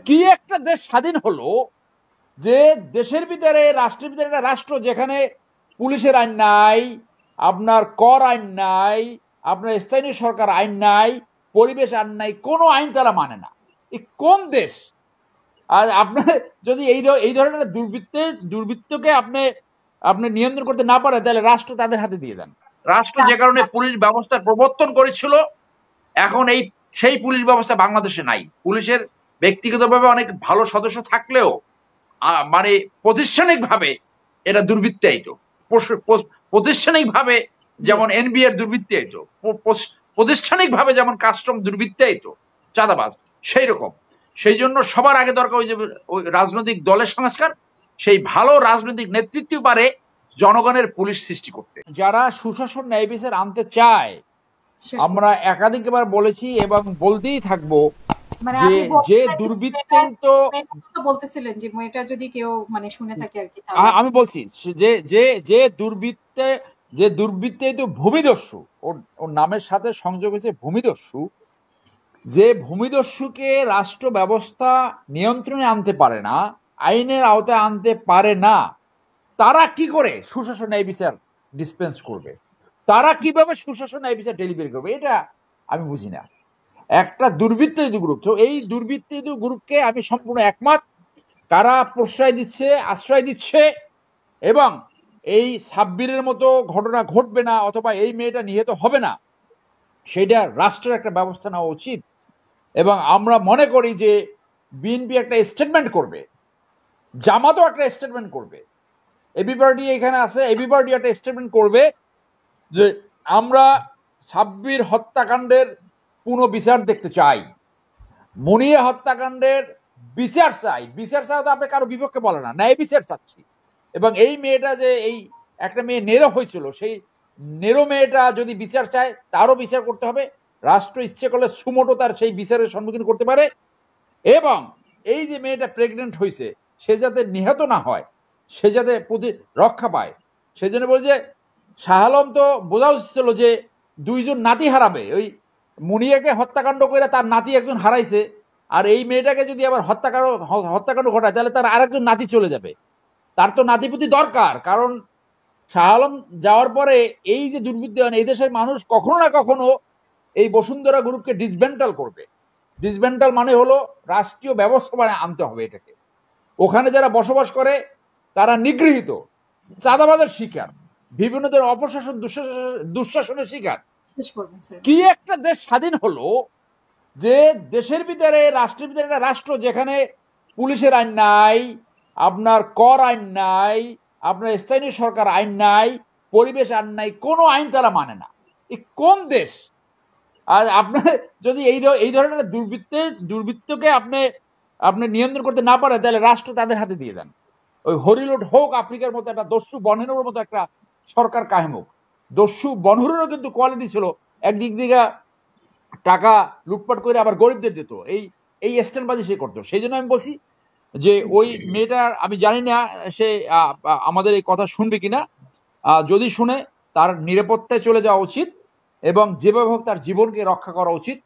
কি একটা দেশ স্বাধীন হলো যে দেশের ভিতরে রাষ্ট্রের ভিতরে একটা রাষ্ট্র যেখানে পুলিশের আইন নাই, আপনার কর আইন নাই, আপনার স্থানীয় সরকার আইন নাই, পরিবেশ আইন নাই, কোনো আইন তারা মানে না। এই কোন দেশ? আর আপনার যদি এই ধরনের দুর্বৃত্তকে আপনি নিয়ন্ত্রণ করতে না পারে, তাহলে রাষ্ট্র তাদের হাতে দিয়ে দেন। রাষ্ট্র যে কারণে পুলিশ ব্যবস্থার প্রবর্তন করেছিল, এখন সেই পুলিশ ব্যবস্থা বাংলাদেশে নাই। পুলিশের ব্যক্তিগতভাবে অনেক ভালো সদস্য থাকলেও মানে প্রাতিষ্ঠানিকভাবে এরা দুর্বৃত্তায়িত। প্রাতিষ্ঠানিকভাবে যেমন এনবিআর দুর্বৃত্তায়িত, প্রাতিষ্ঠানিকভাবে যেমন কাস্টম দুর্বৃত্তায়িত, চাঁদাবাজ, সেই রকম। সেই জন্য সবার আগে দরকার ওই রাজনৈতিক দলের সংস্কার। সেই ভালো রাজনৈতিক নেতৃত্ব পারে জনগণের পুলিশ সৃষ্টি করতে। যারা সুশাসন ন্যায় বিচার আনতে চায়, আমরা একাধিকবার বলেছি এবং বলতেই থাকবো যে দুর্বৃত্তায়িত বলতেছিলেন যে এটা যদি কেউ মানে শুনে থাকে আর কি, আমি বলছি যে দুর্বৃত্তায়িত ভূমিদস্যু, ওর নামের সাথে সংযোগ হয়েছে ভূমিদস্যু, যে ভূমিদস্যুকে রাষ্ট্র ব্যবস্থা নিয়ন্ত্রণে আনতে পারে না, আইনের আওতায় আনতে পারে না, তারা কি করে সুশাসন ন্যায় বিচার ডিসপেন্স করবে? তারা কিভাবে সুশাসন ন্যায় বিচার ডেলিভারি করবে? এটা আমি বুঝি না। একটা দুর্বৃত্তায়িত গ্রুপ, তো এই দুর্বৃত্তায়িত গ্রুপকে আমি সম্পূর্ণ একমত। কারা প্রশ্রয় দিচ্ছে, আশ্রয় দিচ্ছে, এবং এই সাব্বিরের মতো ঘটনা ঘটবে না অথবা এই মেয়েটা নিহত হবে না, সেটা রাষ্ট্রের একটা ব্যবস্থা নেওয়া উচিত। এবং আমরা মনে করি যে বিএনপি একটা স্টেটমেন্ট করবে, জামাতও একটা স্টেটমেন্ট করবে, এবি পার্টি এখানে আছে, এবি পার্টি একটা স্টেটমেন্ট করবে যে আমরা সাব্বির হত্যাকাণ্ডের পুনঃ বিচার দেখতে চাই, মুনিয়া হত্যাকাণ্ডের বিচার চাই। বিচার চাই তো আপনি কারো বিপক্ষে বলে না, ন্যায় বিচার চাচ্ছি। এবং এই মেয়েটা যে এই একটা মেয়ে নেরো হয়েছিল, সেই নেরো মেয়েটা যদি বিচার চায়, তারও বিচার করতে হবে। রাষ্ট্র ইচ্ছে করলে সুমোটো তার সেই বিচারের সম্মুখীন করতে পারে। এবং এই যে মেয়েটা প্রেগনেন্ট হয়েছে, সে যাতে নিহত না হয়, সে যাতে রক্ষা পায়, সেই জন্য বলছে শাহ আলম তো বোঝা উচিত ছিল যে দুইজন নাতি হারাবে। ওই মুনিয়াকে হত্যাকাণ্ড করে তার নাতি একজন হারাইছে, আর এই মেয়েটাকে যদি আবার হত্যাকাণ্ড ঘটায়, তাহলে তার আরেকজন নাতি চলে যাবে। তার তো নাতিপুতি দরকার, কারণ শাহ আলম যাওয়ার পরে এই যে দুর্বৃত্তায়ন, এই দেশের মানুষ কখনো না কখনো এই বসুন্ধরা গ্রুপকে ডিসমেন্টাল করবে। ডিসমেন্টাল মানে হলো রাষ্ট্রীয় ব্যবস্থাপনায় আনতে হবে এটাকে। ওখানে যারা বসবাস করে তারা নিগৃহীত, চাঁদাবাজের শিকার, বিভিন্ন ধরনের অপশাসন, দুঃশাসনের শিকার। কি একটা দেশ স্বাধীন হলো যে দেশের ভিতরে রাষ্ট্রের ভিতরে একটা রাষ্ট্র যেখানে পুলিশের আইন নাই, আপনার কর আইন নাই, আপনার স্থানীয় সরকার আইন নাই, পরিবেশ আইন নাই, কোনো আইন তারা মানে না। এই কোন দেশ? আর আপনার যদি এই ধরনের দুর্বৃত্তকে আপনি নিয়ন্ত্রণ করতে না পারে, তাহলে রাষ্ট্র তাদের হাতে দিয়ে দেন। ওই হরিলুট হোক আফ্রিকার মতো একটা দস্যু বনহুরের মতো একটা সরকার কায়েমুক। দস্যু বনহুরেরও কিন্তু কোয়ালিটি ছিল, একদিক দিকে টাকা লুটপাট করে আবার গরিবদের দিত, এই স্ট্যান্ডবাজি সে করতো। সেই জন্য আমি বলছি যে ওই মেয়েটার, আমি জানি না সে আমাদের এই কথা শুনবে কিনা, যদি শুনে তার নিরাপত্তায় চলে যাওয়া উচিত এবং যেভাবে হোক তার জীবনকে রক্ষা করা উচিত।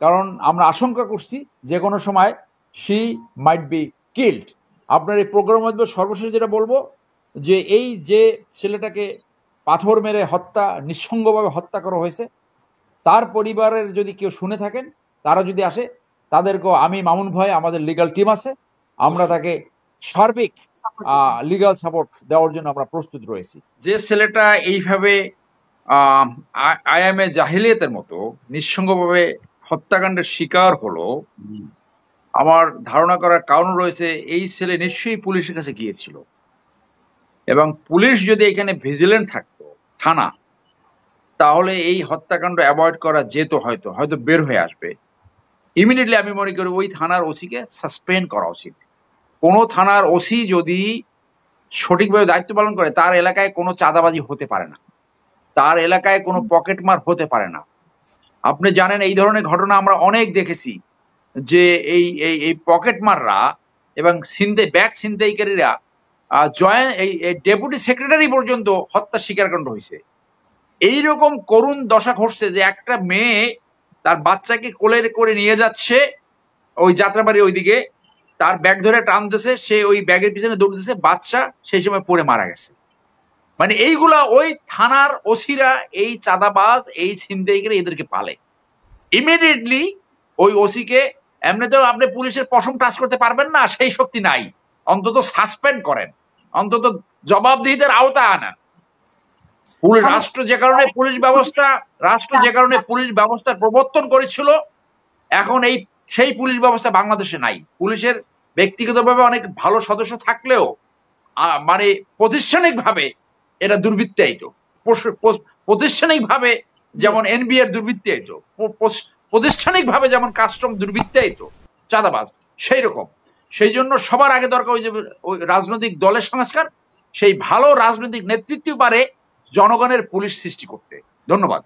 কারণ আমরা আশঙ্কা করছি যে কোনো সময় শি মাইট বি কিল্ড। আপনার এই প্রোগ্রামের মধ্যে সর্বশেষ যেটা বলবো, যে এই যে ছেলেটাকে পাথর মেরে নিঃসঙ্গভাবে হত্যা করা হয়েছে, তার পরিবারের যদি কেউ শুনে থাকেন, তারা যদি আসে, তাদেরকেও আমি, মামুন ভাই, আমাদের লিগ্যাল টিম আছে, আমরা তাকে সার্বিক লিগ্যাল সাপোর্ট দেওয়ার জন্য আমরা প্রস্তুত রয়েছি। যে ছেলেটা এইভাবে আইএমএ জাহিলিয়াতের মতো নিঃসঙ্গভাবে হত্যাকাণ্ডের শিকার হলো, আমার ধারণা করার কারণ রয়েছে এই ছেলে নিশ্চয়ই পুলিশের কাছে গিয়েছিল, এবং পুলিশ যদি এখানে ভিজিলেন্ট থাকতো, থানা, তাহলে এই হত্যাকাণ্ড অ্যাভয়েড করা যেত, হয়তো বের হয়ে আসবে ইমিডিয়েটলি। আমি মনে করি ওই থানার ওসিকে সাসপেন্ড করা উচিত। কোনো থানার ওসি যদি সঠিকভাবে দায়িত্ব পালন করে, তার এলাকায় কোনো চাঁদাবাজি হতে পারে না, তার এলাকায় কোনো পকেটমার হতে পারে না। আপনি জানেন এই ধরনের ঘটনা আমরা অনেক দেখেছি, যে এই পকেটমাররা এবং ব্যাগ ছিনতাইকারীরা এই ডেপুটি সেক্রেটারি পর্যন্ত হত্যার শিকারকাণ্ড হয়েছে। এইরকম করুণ দশা ঘটছে যে একটা মেয়ে তার বাচ্চাকে কোলে করে নিয়ে যাচ্ছে ওই যাত্রাবাড়ি ওইদিকে, তার ব্যাগ ধরে টানতেছে, সে ওই ব্যাগের পিছনে দৌড়তেছে, বাচ্চা সেই সময় পড়ে মারা গেছে। মানে এইগুলা ওই থানার ওসিরা এই চাঁদাবাজ, এই ছিনতাইকারী এদেরকে পালে। ইমিডিয়েটলি ওই ওসিকে, এমনিতেও আপনি পুলিশের পশম টাচ করতে পারবেন না, সেই শক্তি নাই, অন্তত সাসপেন্ড করেন, অন্তত জবাবদিহিতার আওতায় আনেন। রাষ্ট্র যে কারণে পুলিশ ব্যবস্থার প্রবর্তন করেছিল, এখন সেই পুলিশ ব্যবস্থা বাংলাদেশে নাই। পুলিশের ব্যক্তিগতভাবে অনেক ভালো সদস্য থাকলেও মানে প্রাতিষ্ঠানিকভাবে এটা দুর্বৃত্তায়িত। প্রাতিষ্ঠানিকভাবে যেমন এনবিআর দুর্বৃত্তায়িত, প্রাতিষ্ঠানিকভাবে যেমন কাস্টম দুর্বৃত্তায়িত, চাঁদাবাজ সেই রকম। সেই জন্য সবার আগে দরকার ওই রাজনৈতিক দলের সংস্কার। সেই ভালো রাজনৈতিক নেতৃত্ব পারে জনগণের পুলিশ সৃষ্টি করতে। ধন্যবাদ।